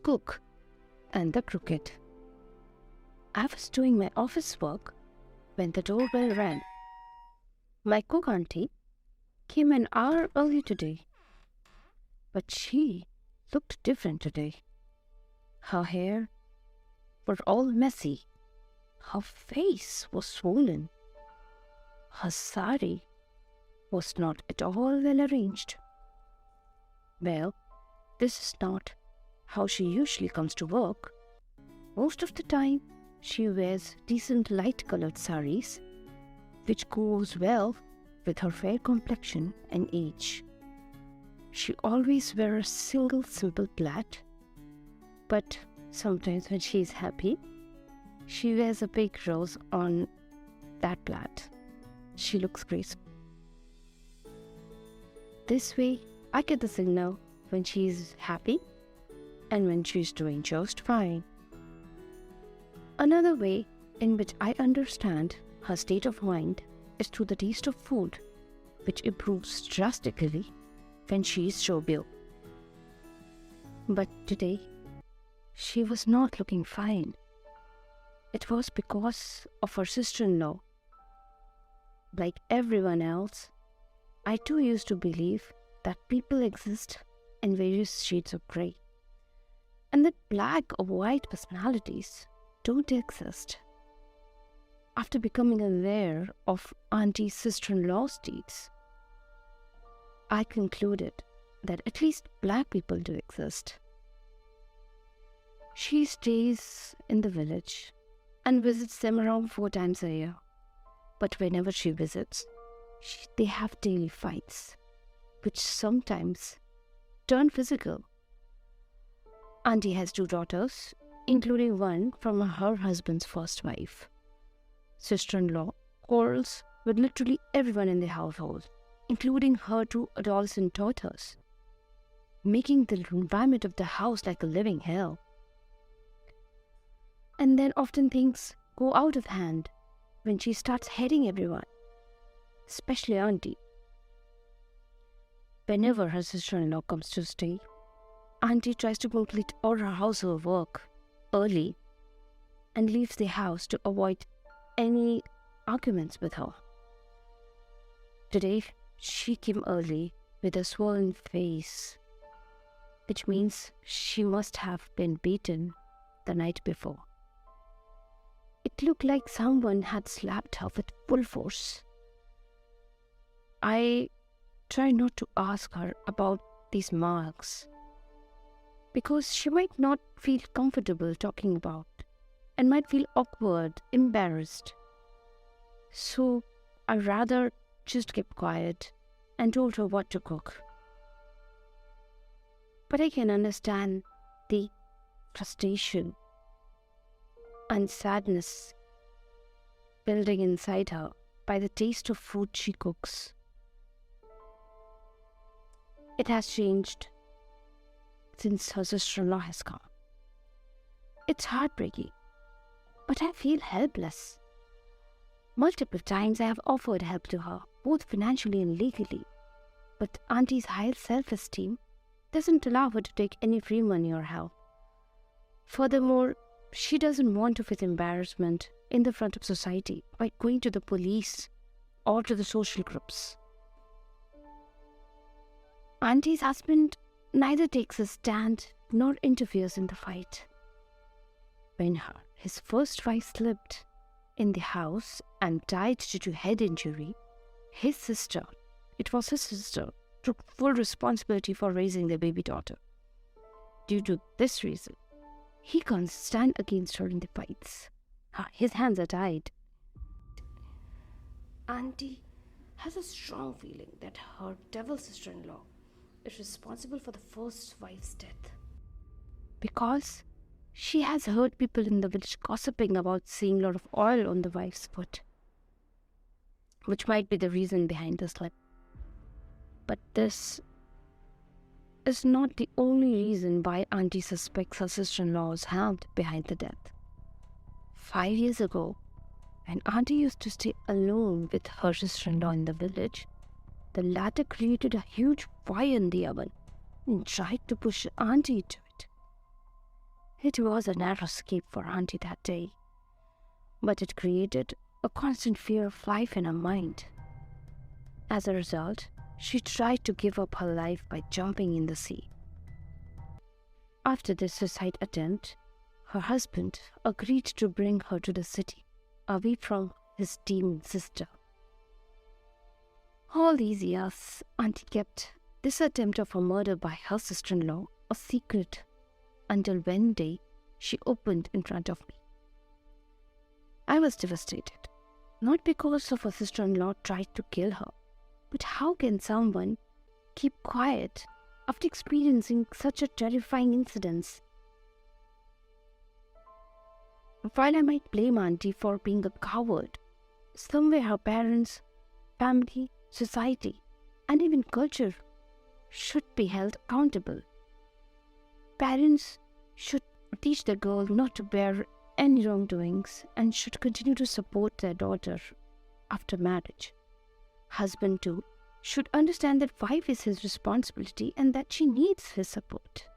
cook and the crooked. I was doing my office work when the doorbell rang. My cook auntie came an hour early today, but she looked different today. Her hair was all messy. Her face was swollen. Her sari was not at all well arranged. Well, this is not how she usually comes to work. Most of the time, she wears decent light-colored saris, which goes well with her fair complexion and age. She always wears a single simple plait, but sometimes when she is happy, she wears a big rose on that plait. She looks graceful. This way, I get the signal when she is happy and when she is doing just fine. Another way in which I understand her state of mind is through the taste of food, which improves drastically when she is jovial. But today, she was not looking fine. It was because of her sister-in-law. Like everyone else, I too used to believe that people exist in various shades of grey, and that black or white personalities don't exist. After becoming aware of Auntie's sister-in-law's deeds, I concluded that at least black people do exist. She stays in the village and visits them around 4 times a year. But whenever she visits, they have daily fights, which sometimes turn physical. Auntie has 2 daughters, including one from her husband's first wife. Sister-in-law quarrels with literally everyone in the household, including her 2 adolescent daughters, making the environment of the house like a living hell. And then often things go out of hand when she starts hating everyone, especially Auntie. Whenever her sister-in-law comes to stay, Auntie tries to complete all her household work early and leaves the house to avoid any arguments with her. Today, she came early with a swollen face, which means she must have been beaten the night before. It looked like someone had slapped her with full force. I try not to ask her about these marks because she might not feel comfortable talking about and might feel awkward, embarrassed. So I rather just kept quiet and told her what to cook. But I can understand the frustration and sadness building inside her by the taste of food she cooks. It has changed since her sister-in-law has come. It's heartbreaking, but I feel helpless. Multiple times I have offered help to her, both financially and legally, but Auntie's high self-esteem doesn't allow her to take any free money or help. Furthermore, she doesn't want to face embarrassment in the front of society by going to the police or to the social groups. Auntie's husband neither takes a stand nor interferes in the fight. When his first wife slipped in the house and died due to head injury, his sister, took full responsibility for raising their baby daughter. Due to this reason, he can't stand against her in the fights. His hands are tied. Auntie has a strong feeling that her devil sister-in-law is responsible for the first wife's death, because she has heard people in the village gossiping about seeing a lot of oil on the wife's foot, which might be the reason behind the slip. But this is not the only reason why Auntie suspects her sister-in-law's hand behind the death. 5 years ago, when Auntie used to stay alone with her sister-in-law in the village, the latter created a huge fire in the oven and tried to push Auntie into it. It was a narrow escape for Auntie that day, but it created a constant fear of life in her mind. As a result, she tried to give up her life by jumping in the sea. After this suicide attempt, her husband agreed to bring her to the city, away from his demon sister. All these years, Auntie kept this attempt of a murder by her sister-in-law a secret until one day she opened in front of me. I was devastated, not because of her sister-in-law tried to kill her, but how can someone keep quiet after experiencing such a terrifying incident? While I might blame Auntie for being a coward, somewhere her parents, family, society, and even culture should be held accountable. Parents should teach their girl not to bear any wrongdoings and should continue to support their daughter after marriage. Husband too should understand that wife is his responsibility and that she needs his support.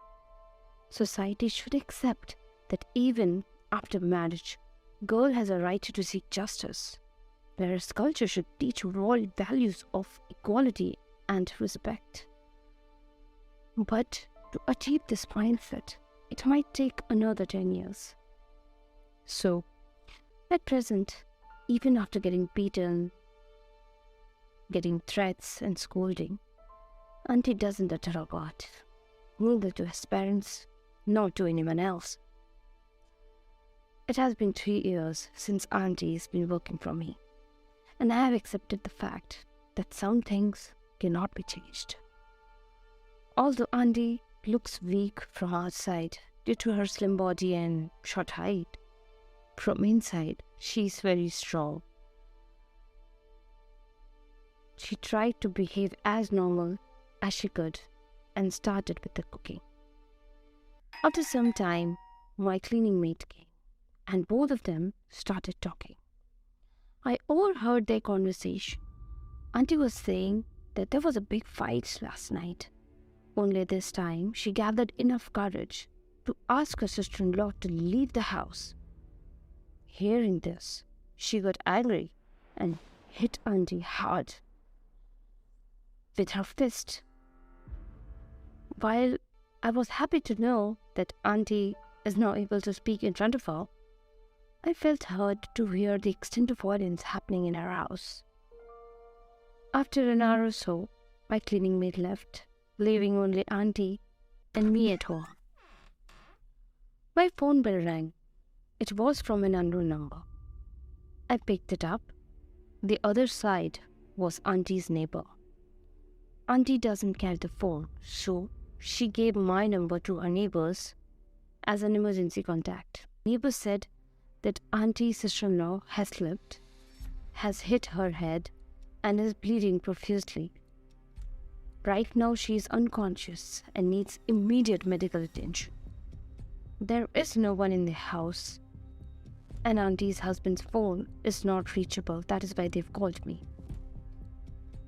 Society should accept that even after marriage, girl has a right to seek justice, whereas culture should teach moral values of equality and respect. But to achieve this mindset, it might take another 10 years. So, at present, even after getting beaten, getting threats and scolding, Auntie doesn't utter a word, neither to his parents nor to anyone else. It has been 3 years since Auntie has been working for me, and I have accepted the fact that some things cannot be changed. Although Auntie looks weak from outside due to her slim body and short height, from inside she is very strong. She tried to behave as normal as she could and started with the cooking. After some time, my cleaning maid came, and both of them started talking. I overheard their conversation. Auntie was saying that there was a big fight last night. Only this time she gathered enough courage to ask her sister-in-law to leave the house. Hearing this, she got angry and hit Auntie hard with her fist. While I was happy to know that Auntie is now able to speak in front of her, I felt hurt to hear the extent of violence happening in our house. After an hour or so, my cleaning maid left, leaving only Auntie and me at home. My phone bell rang. It was from an unknown number. I picked it up. The other side was Auntie's neighbor. Auntie doesn't carry the phone, so she gave my number to her neighbors as an emergency contact. Neighbor said that Auntie's sister-in-law has slipped, has hit her head, and is bleeding profusely. Right now she is unconscious and needs immediate medical attention. There is no one in the house, and Auntie's husband's phone is not reachable. That is why they've called me.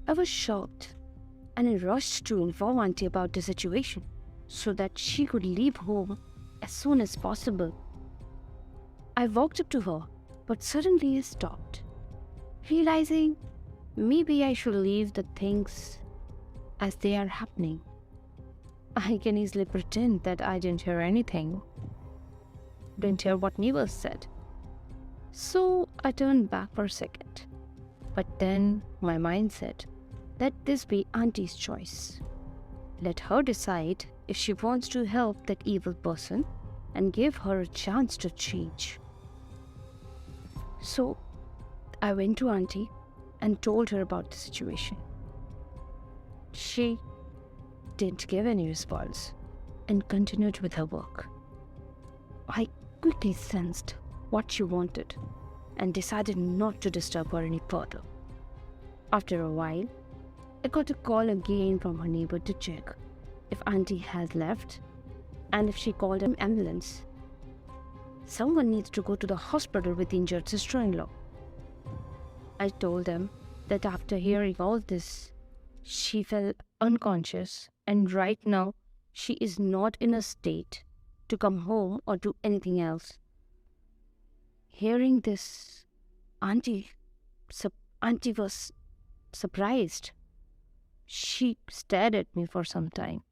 I was shocked and I rushed to inform Auntie about the situation so that she could leave home as soon as possible. I walked up to her, but suddenly I stopped, realizing maybe I should leave the things as they are happening. I can easily pretend that I didn't hear anything, didn't hear what neighbors said. So I turned back for a second. But then my mind said, let this be Auntie's choice. Let her decide if she wants to help that evil person and give her a chance to change. So I went to Auntie and told her about the situation. She didn't give any response and continued with her work. I quickly sensed what she wanted and decided not to disturb her any further. After a while, I got a call again from her neighbor to check if Auntie has left and if she called an ambulance. Someone needs to go to the hospital with the injured sister-in-law. I told them that after hearing all this, she fell unconscious and right now she is not in a state to come home or do anything else. Hearing this, Auntie, Auntie was surprised. She stared at me for some time.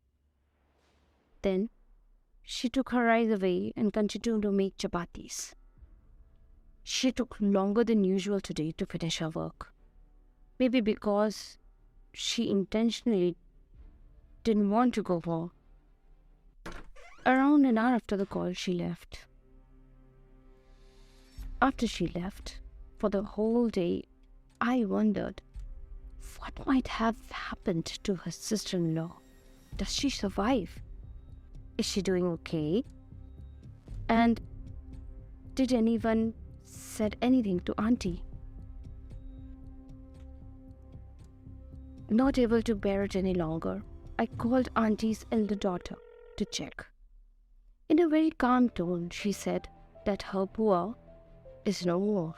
Then she took her eyes away and continued to make chapatis. She took longer than usual today to finish her work. Maybe because she intentionally didn't want to go home. Around an hour after the call, she left. After she left, for the whole day, I wondered what might have happened to her sister-in-law. Does she survive? Is she doing okay? And did anyone said anything to Auntie? Not able to bear it any longer, I called Auntie's elder daughter to check. In a very calm tone, she said that her Bua is no more.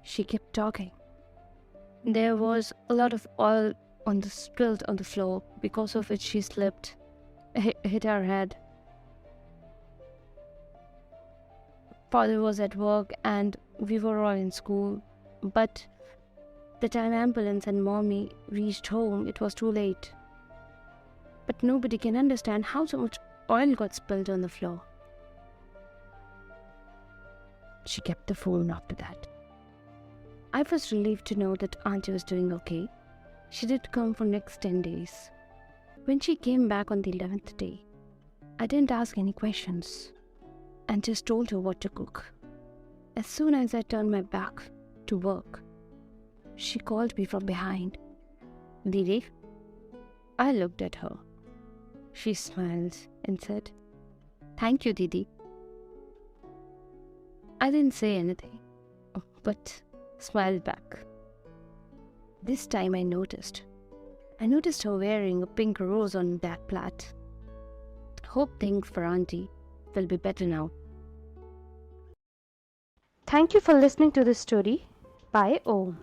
She kept talking. There was a lot of oil spilled on the floor, because of which she slipped, hit her head. Father was at work and we were all in school, but the time ambulance and mommy reached home, it was too late. But nobody can understand how so much oil got spilled on the floor. She kept the phone after that. I was relieved to know that Auntie was doing okay. She did come for next 10 days. When she came back on the 11th day, I didn't ask any questions and just told her what to cook. As soon as I turned my back to work, she called me from behind. Didi? I looked at her. She smiled and said, "Thank you, Didi." I didn't say anything, but smiled back. This time I noticed her wearing a pink rose on that plait. Hope things for Auntie will be better now. Thank you for listening to this story by Om.